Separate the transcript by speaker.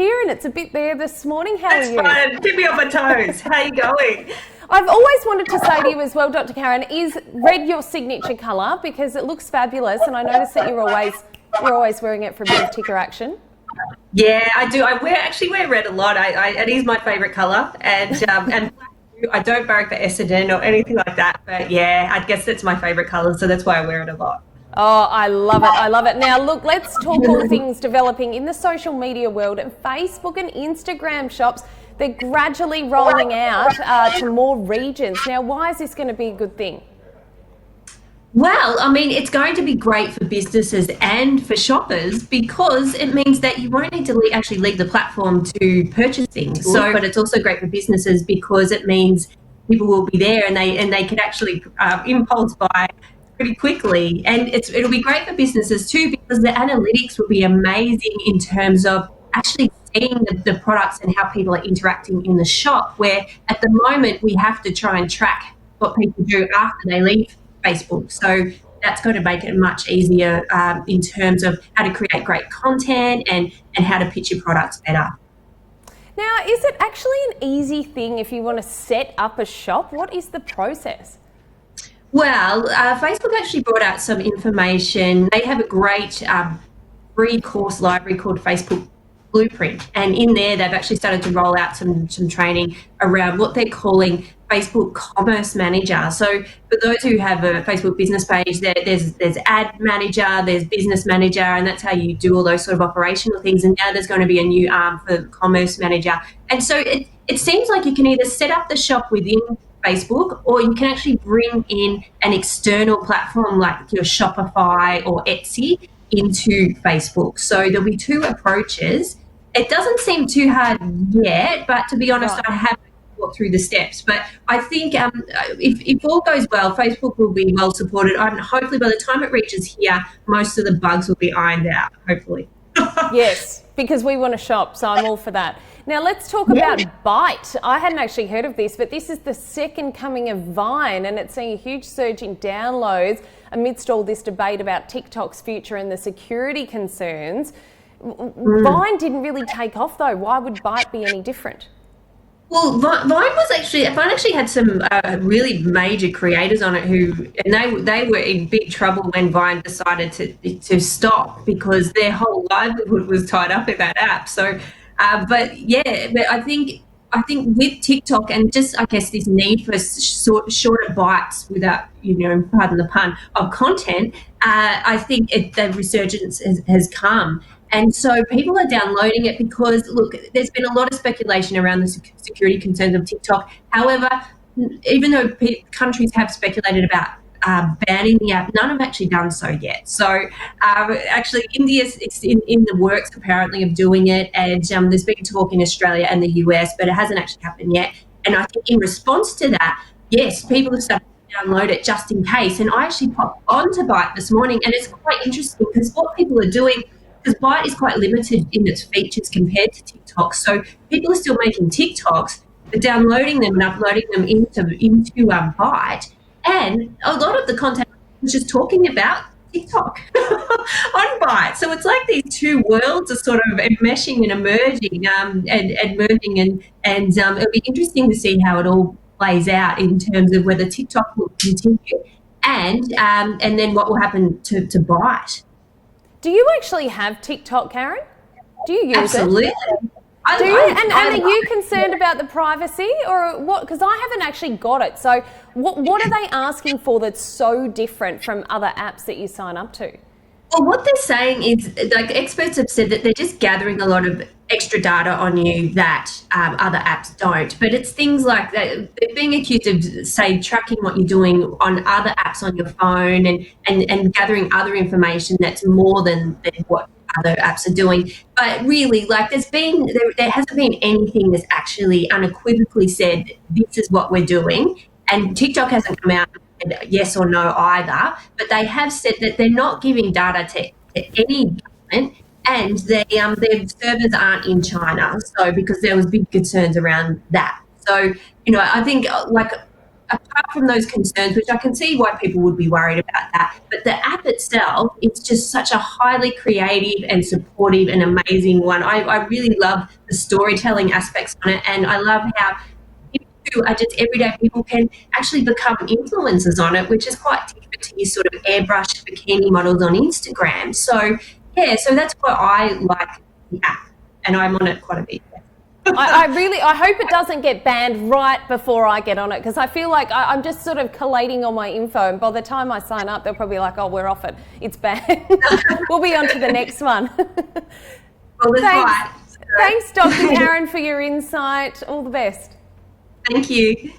Speaker 1: here, and it's a bit there this morning. How
Speaker 2: That's
Speaker 1: are you?
Speaker 2: fine. Keep me on my toes. How you going?
Speaker 1: I've always wanted to say to you as well, Dr. Karen, is red your signature colour? Because it looks fabulous, and I notice that you're always wearing it for a bit of ticker action.
Speaker 2: Yeah, I do. I actually wear red a lot. It is my favourite colour, and black too. I don't barrack for Essendon or anything like that, but yeah, I guess that's my favourite colour, so that's why I wear it a lot.
Speaker 1: Oh, I love it. I love it. Now, look, let's talk all things developing in the social media world. Facebook and Instagram shops, they're gradually rolling out to more regions. Now, why is this going to be a good thing?
Speaker 2: Well, I mean, it's going to be great for businesses and for shoppers because it means that you won't need to actually leave the platform to purchase things. So, but it's also great for businesses because it means people will be there and they can actually impulse buy pretty quickly. And it'll be great for businesses too because the analytics will be amazing in terms of actually seeing the products and how people are interacting in the shop, where at the moment we have to try and track what people do after they leave Facebook. So that's going to make it much easier in terms of how to create great content and how to pitch your products better.
Speaker 1: Now, is it actually an easy thing if you want to set up a shop? What is the process?
Speaker 2: Well, Facebook actually brought out some information. They have a great free course library called Facebook Blueprint, and in there they've actually started to roll out some training around what they're calling Facebook Commerce Manager. So for those who have a Facebook business page, there's Ad Manager, there's Business Manager, and that's how you do all those sort of operational things. And now there's going to be a new arm for Commerce Manager. And so it seems like you can either set up the shop within Facebook, or you can actually bring in an external platform like your Shopify or Etsy into Facebook. So there'll be two approaches. It doesn't seem too hard yet, but to be honest, I haven't walked through the steps. But I think if all goes well, Facebook will be well supported. And hopefully by the time it reaches here, most of the bugs will be ironed out, hopefully.
Speaker 1: Yes, because we want to shop, so I'm all for that. Now let's talk about Byte. I hadn't actually heard of this, but this is the second coming of Vine, and it's seeing a huge surge in downloads amidst all this debate about TikTok's future and the security concerns. Vine didn't really take off though. Why would Byte be any different?
Speaker 2: Well, Vine actually had some really major creators on it and they were in big trouble when Vine decided to stop because their whole livelihood was tied up in that app. So, but I think with TikTok and just I guess this need for shorter bites without pardon the pun of content, I think the resurgence has come. And so people are downloading it because, look, there's been a lot of speculation around the security concerns of TikTok. However, even though countries have speculated about banning the app, none have actually done so yet. So actually, India's in the works apparently of doing it, and there's been talk in Australia and the US, but it hasn't actually happened yet. And I think in response to that, yes, people have started to download it just in case. And I actually popped onto Byte this morning, and it's quite interesting because what people are doing, because Byte is quite limited in its features compared to TikTok. So people are still making TikToks, but downloading them and uploading them into Byte. And a lot of the content was just talking about TikTok on Byte. So it's like these two worlds are sort of meshing and emerging and merging. And it'll be interesting to see how it all plays out in terms of whether TikTok will continue and then what will happen to Byte.
Speaker 1: Do you actually have TikTok, Karen? Do you use
Speaker 2: Absolutely.
Speaker 1: it? Do you? And are you concerned about the privacy or what? Because I haven't actually got it. So what are they asking for that's so different from other apps that you sign up to?
Speaker 2: Well, what they're saying is, like, experts have said that they're just gathering a lot of extra data on you that other apps don't. But it's things like that. They're being accused of, say, tracking what you're doing on other apps on your phone and gathering other information that's more than what other apps are doing. But really, like, there hasn't been anything that's actually unequivocally said this is what we're doing. And TikTok hasn't come out and yes or no either, but they have said that they're not giving data to any government, and their servers aren't in China. So because there was big concerns around that. So I think apart from those concerns, which I can see why people would be worried about that, but the app itself, it's just such a highly creative and supportive and amazing one. I really love the storytelling aspects on it, and I love how people who are just everyday people can actually become influencers on it, which is quite different to your sort of airbrushed bikini models on Instagram. So yeah, so that's why I like the app, and I'm on it quite a bit.
Speaker 1: I hope it doesn't get banned right before I get on it, because I feel like I'm just sort of collating all my info, and by the time I sign up, they'll probably be like, oh, we're off it. It's banned. We'll be on to the next one.
Speaker 2: Well,
Speaker 1: Thanks, Dr. Karen, for your insight. All the best.
Speaker 2: Thank you.